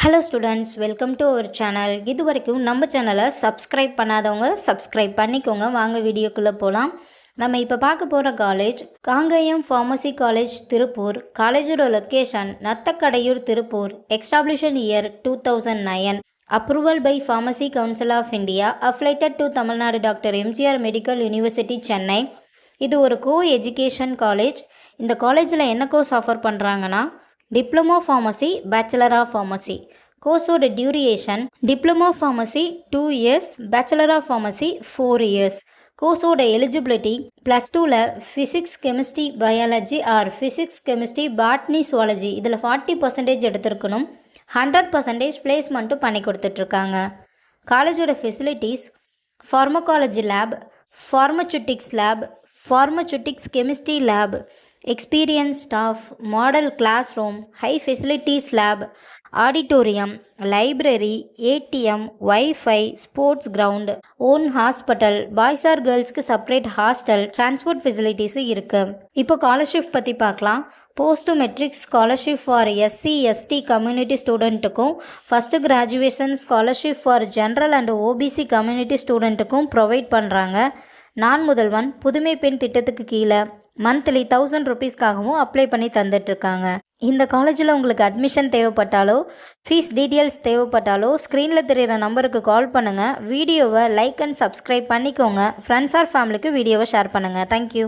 Hello students, welcome to our channel. இது வரைக்கும் நம்ம சேனலை சப்ஸ்கிரைப் பண்ணாதவங்க சப்ஸ்கிரைப் பண்ணிக்கோங்க. வாங்க வீடியோக்குள்ளே போகலாம். நம்ம இப்போ பார்க்க போகிற college Kangeyam pharmacy college, Tiruppur. காலேஜோட location Nathakadaiyur, Tiruppur. Establishment year 2009. Approval by pharmacy council of India. Affiliated to Tamil Nadu doctor MGR medical university, Chennai. இது ஒரு கோ எஜுகேஷன் காலேஜ். இந்த காலேஜில் என்ன கோர்ஸ் ஆஃபர் பண்ணுறாங்கன்னா, diploma pharmacy, bachelor of pharmacy. கோர்ஸோட duration diploma pharmacy 2 years, bachelor of pharmacy 4 years. கோர்ஸோட eligibility +2ல் physics, chemistry, biology or physics, chemistry, botany, zoology இதில் 40% எடுத்திருக்கணும். 100% பிளேஸ்மெண்ட்டும் பண்ணி கொடுத்துட்ருக்காங்க. காலேஜோட facilities pharmacology lab, pharmaceutics lab, pharmaceutics chemistry lab, experience staff, model class room, high facilities lab, auditorium, library, ATM, wifi, sports ground, own hospital, boys or கேர்ள்ஸ்க்கு separate hostel, transport ஃபெசிலிட்டிஸும் இருக்குது. இப்போ scholarship பற்றி பார்க்கலாம். Post matric scholarship for SC ST community ஸ்டூடெண்ட்டுக்கும், first graduation scholarship for general and OBC community ஸ்டூடெண்ட்டுக்கும் provide பண்ணுறாங்க. நான் முதல்வன் புதுமை பெண் திட்டத்துக்கு கீழே மந்த்லி 1000 ருபீஸ்க்காகவும் அப்ளை பண்ணி தந்துட்டுருக்காங்க. இந்த காலேஜில் உங்களுக்கு அட்மிஷன் தேவைப்பட்டாலோ, ஃபீஸ் டீட்டெயில்ஸ் தேவைப்பட்டாலோ ஸ்க்ரீனில் தெரிகிற நம்பருக்கு கால் பண்ணுங்கள். வீடியோவை லைக் அண்ட் சப்ஸ்கிரைப் பண்ணிக்கோங்க. ஃப்ரெண்ட்ஸ் ஆர் ஃபேமிலிக்கு வீடியோவை ஷேர் பண்ணுங்கள். தேங்க்யூ.